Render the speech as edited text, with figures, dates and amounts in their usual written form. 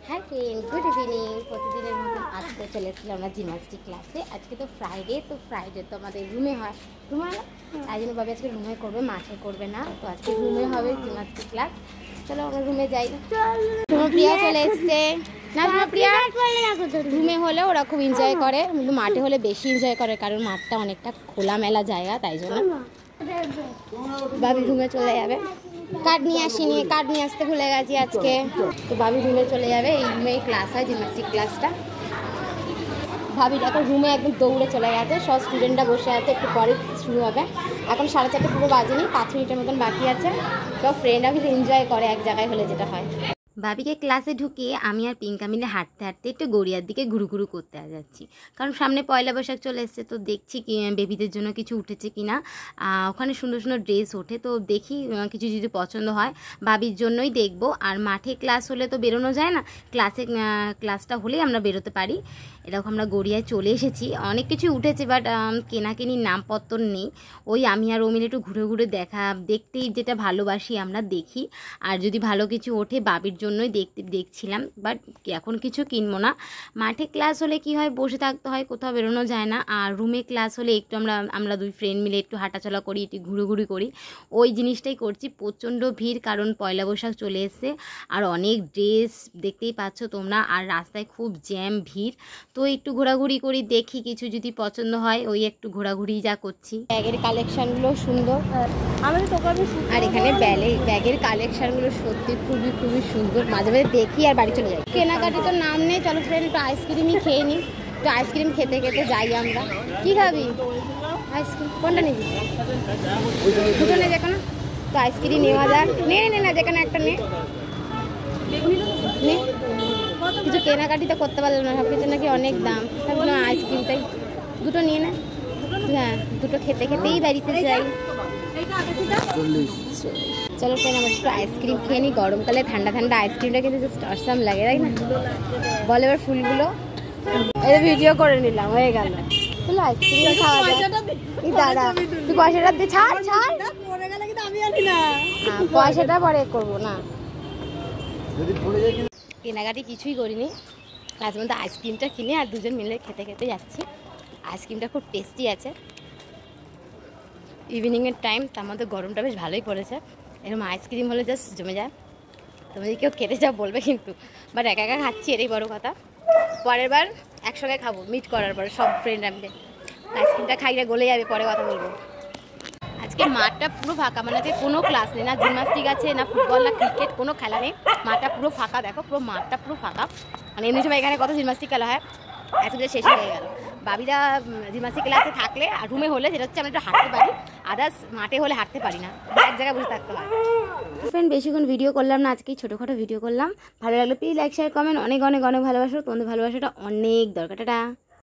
Hi friend good evening प्रतिदिन मतन आज तो चले আমরা জিমনাস্টিক ক্লাসে। আজকে তো ফ্রাইডে তো আমাদের রুমে হয় না, তাই জন্য ভাবি আজকে রুমে করবে, মাঠে করবে না। তো আজকে রুমে হবে জিমনাস্টিক ক্লাস। চলো আমরা রুমে যাই। তোমার প্রিয়া চলে এসছে না? তোমার প্রিয়া রুমে হলে ওরা খুব এনজয় করে, কিন্তু মাঠে হলে বেশি এনজয় করে, কারণ মাঠটা অনেকটা খোলামেলা জায়গা, তাই জন্য ভাবি রুমে চলে যাবে। কার্ড নিয়ে আসিনি, কার্ড নিয়ে আসতে ভুলে গেছি আজকে। তো ভাবি রুমে চলে যাবে, এই রুমেই ক্লাস হয় জিমনাস্টিক ক্লাসটা। ভাবি এখন রুমে একদম দৌড়ে চলে গেছে, সব স্টুডেন্টরা বসে আছে, একটু পরে শুরু হবে। এখন 4:30 পুরো বাজেনি, 5 মিনিটের মতন বাকি আছে। সব ফ্রেন্ডরা কিন্তু এনজয় করে এক জায়গায় হলে যেটা হয়। ভাবিকে ক্লাসে ঢুকিয়ে আমি আর পিঙ্কা মিলে হাঁটতে হাঁটতে একটু গড়িয়ার দিকে ঘুরু ঘুরু করতে যাচ্ছি, কারণ সামনে পয়লা বৈশাখ চলে এসছে। তো দেখছি কি বেবিদের জন্য কিছু উঠেছে কিনা, ওখানে সুন্দর সুন্দর ড্রেস ওঠে, তো দেখি কিছু যদি পছন্দ হয় ভাবির জন্যই দেখবো। আর মাঠে ক্লাস হলে তো বেরোনো যায় না, ক্লাসটা হলেই আমরা বেরোতে পারি। এরকম আমরা গড়িয়ায় চলে এসেছি, অনেক কিছু উঠেছে, বাট কেনাকেনির নামপত্র নেই। ওই আমি আর ও মিলে একটু ঘুরে ঘুরে দেখতেই যেটা ভালোবাসি আমরা দেখি। আর যদি ভালো কিছু ওঠে বাবির জন্যই দেখছিলাম, বাট এখন কিছু কিনবো না। মাঠে ক্লাস হলে কি হয়, বসে থাকতে হয়, কোথাও বেরোনো যায় না। আর রুমে ক্লাস হলে একটু আমরা দুই ফ্রেন্ড মিলে একটু হাঁটাচলা করি, একটু ঘুরোঘুরি করি, ওই জিনিসটাই করছি। প্রচণ্ড ভিড়, কারণ পয়লা বৈশাখ চলে এসছে, আর অনেক ড্রেস দেখতেই পাচ্ছ তোমরা, আর রাস্তায় খুব জ্যাম ভিড়। তো একটু ঘোরাঘুরি করি, দেখি কিছু যদি পছন্দ হয়, ওই একটু ঘোরাঘুরি যা করছি। ব্যাগের কালেকশানগুলো সুন্দর, আর এখানে ব্যাগের কালেকশানগুলো সত্যি খুবই খুবই সুন্দর। মাঝে মাঝে দেখি আর বাড়ি চলে যাই। কেনাকাটি তো নাম নেই, চলো ফ্রেন্ড একটু আইসক্রিমই খেয়ে নিই। একটু আইসক্রিম খেতে খেতে যাই আমরা। কি খাবি? আইসক্রিম কোনটা নিবি? দুটো নে যেখানে, তো আইসক্রিম নেওয়া যাক। নে না যেখানে একটা নে। কিছু কেনাকাটি তো করতে পারলাম না, সব কিছু নাকি অনেক দাম, তাহলে আইসক্রিমটাই দুটো নিয়ে না। হ্যাঁ, দুটো খেতে খেতেই বাড়িতে যাই। চলো ফ্রেন্ড আমরা একটু আইসক্রিম খেয়ে নিই। গরমকালে ঠান্ডা ঠান্ডা আইসক্রিমটা কিন্তু জাস্ট অসাম লাগে, তাই না? বলে এবার ফুলগুলো এই ভিডিও করে নিলাম, হয়ে গেল। চলো আইসক্রিম খাওয়া যায়। দাদা তুই পয়সাটা দিয়ে ছাড়, পয়সাটা পরে করবো না। কেনাকাটি কিছুই করিনি, আজ মধ্যে আইসক্রিমটা কিনে আর দুজন মিলে খেতে খেতে যাচ্ছি। আইসক্রিমটা খুব টেস্টি আছে। ইভিনিংয়ের টাইম, তার মধ্যে গরমটা বেশ ভালোই পড়েছে। এরকম আইসক্রিম হলে জাস্ট জমে যায়। তুমি যদি কেউ খেতে যাও বলবে কিন্তু, বাট একা একা খাচ্ছি, এটাই বড় কথা। পরের বার একসঙ্গে খাবো, মিট করার পরে সব ফ্রেন্ডরা মিলে। আইসক্রিমটা খাইলে গলে যাবে, পরে কথা বলবো। আজকে মাঠটা পুরো ফাঁকা, মানে আজকে কোনো ক্লাস নেই, না জিমনাস্টিক আছে, না ফুটবল, না ক্রিকেট, কোনো খেলা নেই। মাঠটা পুরো ফাঁকা, দেখো পুরো মাঠটা পুরো ফাঁকা। মানে এমনি সময় এখানে কত জিমনাস্টিক খেলা হয়, আজকে শেষ হয়ে গেল। বাবিরা জিমনাস্টিক ক্লাসে থাকলে আর রুমে হলে যেটা হচ্ছে আমরা একটু হাঁটতে পারি, আদার্স মাঠে হলে হাঁটতে পারি না, এক জায়গায় বসে থাকতে হয়। ফ্রেন্ড বেশিক্ষণ ভিডিও করলাম না, আজকে ছোটোখাটো ভিডিও করলাম। ভালো লাগলে প্লিজ লাইক শেয়ার কমেন্ট, অনেক অনেক অনেক ভালোবাসো। তোমাদের ভালোবাসাটা অনেক দরকার। টাটা।